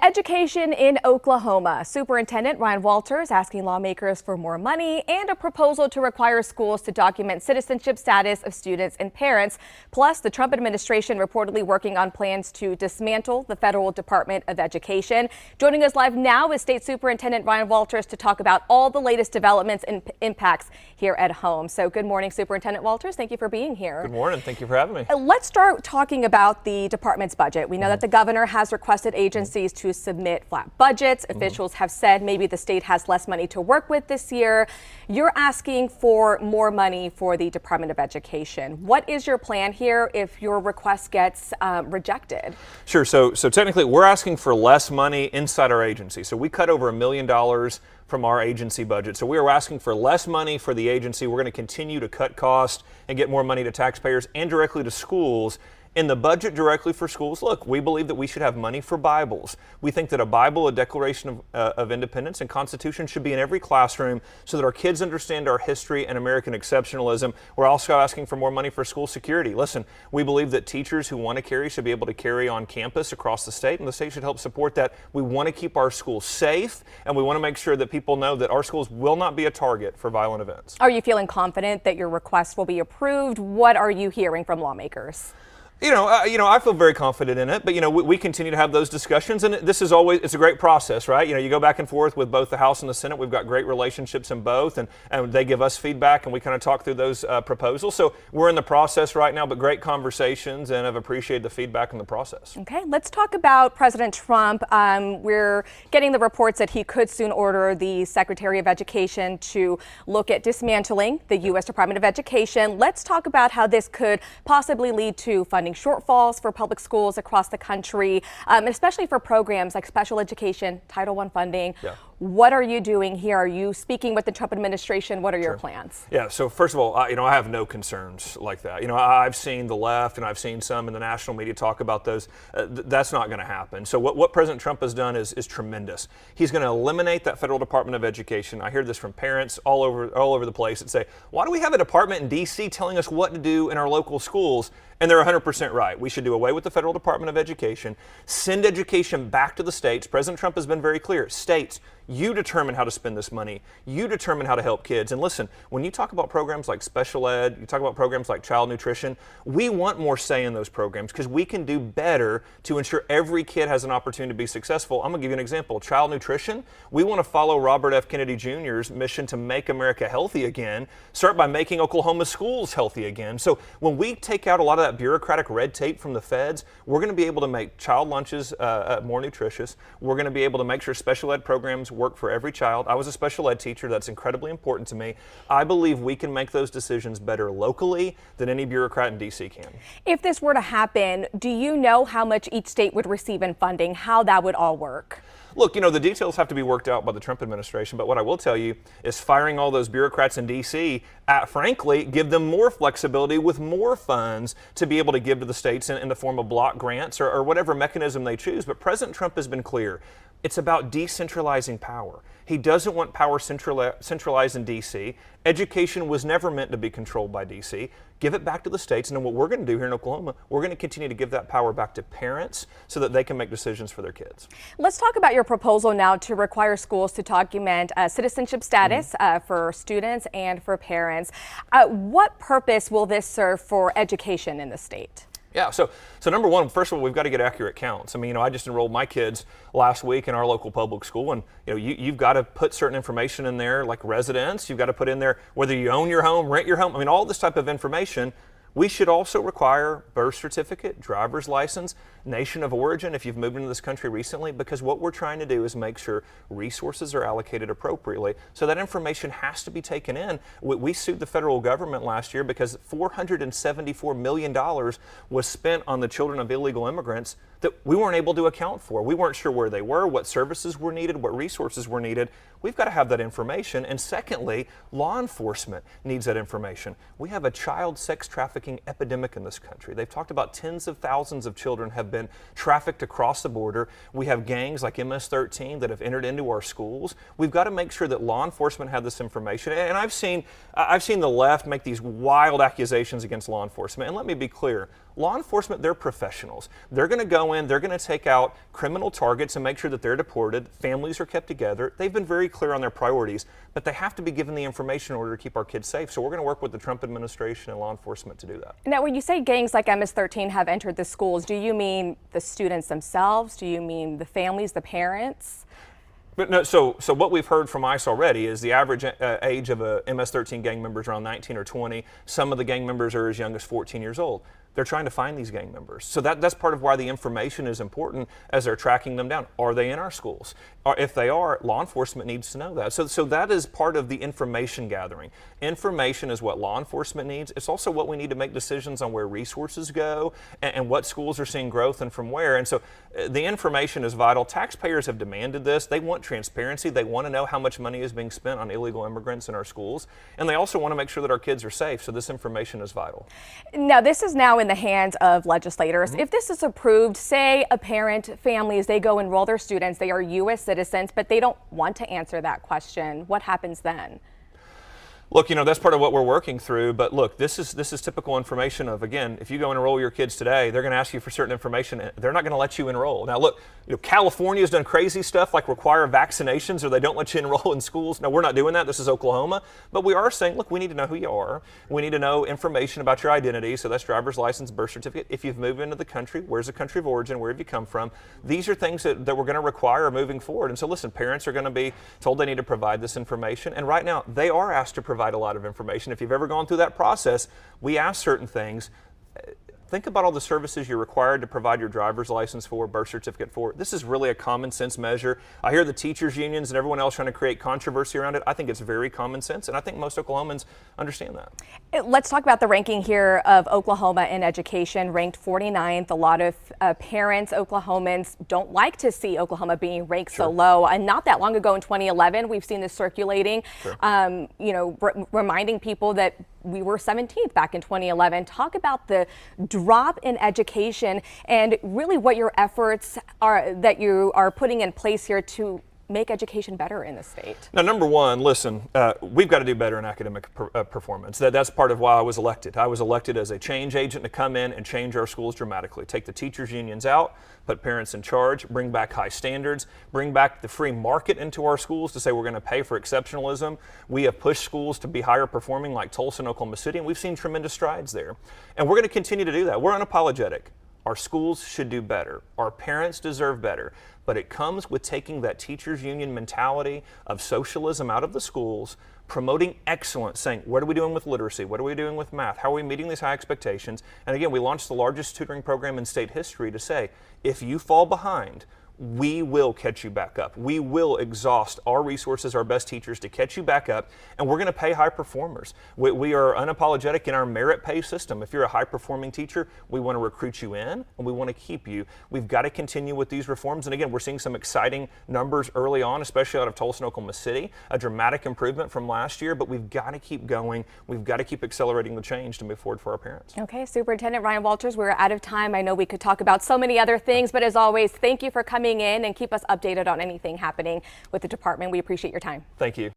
Education in Oklahoma. Superintendent Ryan Walters asking lawmakers for more money and a proposal to require schools to document citizenship status of students and parents. Plus, the Trump administration reportedly working on plans to dismantle the Federal Department of Education. Joining us live now is State Superintendent Ryan Walters to talk about all the latest developments and impacts here at home. So good morning, Superintendent Walters. Thank you for being here. Good morning. Thank you for having me. Let's start talking about the department's budget. We know that the governor has requested agencies to submit flat budgets. Officials have said maybe the state has less money to work with this year. You're asking for more money for the Department of Education. What is your plan here if your request gets rejected? Sure. So technically, we're asking for less money inside our agency. So we cut over $1 million from our agency budget. So we are asking for less money for the agency. We're going to continue to cut costs and get more money to taxpayers and directly to schools. In the budget directly for schools, look, we believe that we should have money for Bibles. We think that a Bible, a Declaration of Independence, and Constitution should be in every classroom so that our kids understand our history and American exceptionalism. We're also asking for more money for school security. Listen, we believe that teachers who want to carry should be able to carry on campus across the state, and the state should help support that. We want to keep our schools safe, and we want to make sure that people know that our schools will not be a target for violent events. Are you feeling confident that your request will be approved? What are you hearing from lawmakers? I feel very confident in it, but we continue to have those discussions, and this is always, it's a great process, right? You go back and forth with both the House and the Senate. We've got great relationships in both, and they give us feedback, and we kind of talk through those proposals. So we're in the process right now, but great conversations, and I've appreciated the feedback in the process. Okay, let's talk about President Trump. We're getting the reports that he could soon order the Secretary of Education to look at dismantling the U.S. Department of Education. Let's talk about how this could possibly lead to funding shortfalls for public schools across the country, especially for programs like special education, Title I funding. Yeah. What are you doing here? Are you speaking with the Trump administration? What are your plans? Yeah, so first of all, I have no concerns like that. I've seen the left and I've seen some in the national media talk about those. That's not going to happen. So what President Trump has done is tremendous. He's going to eliminate that Federal Department of Education. I hear this from parents all over the place that say, why do we have a department in D.C. telling us what to do in our local schools? And they're 100% right. We should do away with the Federal Department of Education, send education back to the states. President Trump has been very clear. States, you determine how to spend this money. You determine how to help kids. And listen, when you talk about programs like special ed, you talk about programs like child nutrition, we want more say in those programs because we can do better to ensure every kid has an opportunity to be successful. I'm going to give you an example. Child nutrition, we want to follow Robert F. Kennedy Jr.'s mission to make America healthy again, start by making Oklahoma schools healthy again. So when we take out a lot of that bureaucratic red tape from the feds, we're going to be able to make child lunches more nutritious. We're going to be able to make sure special ed programs work for every child. I was a special ed teacher. That's incredibly important to me. I believe we can make those decisions better locally than any bureaucrat in D.C. can. If this were to happen, do you know how much each state would receive in funding, how that would all work? Look, the details have to be worked out by the Trump administration, but what I will tell you is firing all those bureaucrats in D.C., frankly, give them more flexibility with more funds to be able to give to the states in the form of block grants or whatever mechanism they choose. But President Trump has been clear. It's about decentralizing power. He doesn't want power centralized in D.C. Education was never meant to be controlled by D.C. Give it back to the states, and then what we're going to do here in Oklahoma, we're going to continue to give that power back to parents so that they can make decisions for their kids. Let's talk about your proposal now to require schools to document citizenship status for students and for parents. What purpose will this serve for education in the state? Yeah, so number one, first of all, we've got to get accurate counts. I just enrolled my kids last week in our local public school, and you've got to put certain information in there, like residence. You've got to put in there whether you own your home, rent your home. All this type of information. We should also require birth certificate, driver's license, nation of origin if you've moved into this country recently, because what we're trying to do is make sure resources are allocated appropriately. So that information has to be taken in. We sued the federal government last year because $474 million was spent on the children of illegal immigrants that we weren't able to account for. We weren't sure where they were, what services were needed, what resources were needed. We've got to have that information. And secondly, law enforcement needs that information. We have a child sex trafficking epidemic in this country. They've talked about tens of thousands of children have been trafficked across the border. We have gangs like MS-13 that have entered into our schools. We've got to make sure that law enforcement have this information. And I've seen the left make these wild accusations against law enforcement. And let me be clear, Law enforcement, they're professionals. They're going to go in, they're going to take out criminal targets and make sure that they're deported. Families are kept together. They've been very clear on their priorities, but they have to be given the information in order to keep our kids safe. So we're going to work with the Trump administration and law enforcement to do that. Now, when you say gangs like MS-13 have entered the schools, do you mean the students themselves? Do you mean the families, the parents? But no, so what we've heard from ICE already is the average age of a MS-13 gang member is around 19 or 20. Some of the gang members are as young as 14 years old. They're trying to find these gang members. So that's part of why the information is important as they're tracking them down. Are they in our schools? Or if they are, law enforcement needs to know that. So that is part of the information gathering. Information is what law enforcement needs. It's also what we need to make decisions on where resources go and what schools are seeing growth and from where. And so the information is vital. Taxpayers have demanded this. They want transparency. They want to know how much money is being spent on illegal immigrants in our schools. And they also want to make sure that our kids are safe. So this information is vital. Now, this is now in the hands of legislators. If this is approved, say a parent, families, they go enroll their students, they are U.S. citizens, but they don't want to answer that question, what happens then? Look, that's part of what we're working through, but look, this is typical information of, again, if you go and enroll your kids today, they're going to ask you for certain information, and they're not going to let you enroll. Now, look, California's done crazy stuff like require vaccinations or they don't let you enroll in schools. No, we're not doing that. This is Oklahoma. But we are saying, look, we need to know who you are. We need to know information about your identity, so that's driver's license, birth certificate. If you've moved into the country, where's the country of origin, where have you come from? These are things that we're going to require moving forward. And so, listen, parents are going to be told they need to provide this information, and right now, they are asked to provide a lot of information. If you've ever gone through that process, we ask certain things. Think about all the services you're required to provide your driver's license for, birth certificate for. This is really a common sense measure. I hear the teachers unions and everyone else trying to create controversy around it. I think it's very common sense, and I think most Oklahomans understand that. Let's talk about the ranking here of Oklahoma in education, ranked 49th. A lot of parents, Oklahomans, don't like to see Oklahoma being ranked so low. And not that long ago in 2011, we've seen this circulating, reminding people that we were 17th back in 2011. Talk about the drop in education and really what your efforts are that you are putting in place here to make education better in the state. Now, number one, listen, we've got to do better in academic performance. That's part of why I was elected. I was elected as a change agent to come in and change our schools dramatically. Take the teachers unions out, put parents in charge, bring back high standards, bring back the free market into our schools to say we're going to pay for exceptionalism. We have pushed schools to be higher performing like Tulsa and Oklahoma City, and we've seen tremendous strides there. And we're going to continue to do that. We're unapologetic. Our schools should do better. Our parents deserve better. But it comes with taking that teachers union mentality of socialism out of the schools, promoting excellence, saying, what are we doing with literacy? What are we doing with math? How are we meeting these high expectations? And again, we launched the largest tutoring program in state history to say, if you fall behind, we will catch you back up. We will exhaust our resources, our best teachers to catch you back up, and we're going to pay high performers. We are unapologetic in our merit pay system. If you're a high-performing teacher, we want to recruit you in, and we want to keep you. We've got to continue with these reforms, and again, we're seeing some exciting numbers early on, especially out of Tulsa and Oklahoma City, a dramatic improvement from last year, but we've got to keep going. We've got to keep accelerating the change to move forward for our parents. Okay, Superintendent Ryan Walters, we're out of time. I know we could talk about so many other things, but as always, thank you for coming in and keep us updated on anything happening with the department. We appreciate your time. Thank you.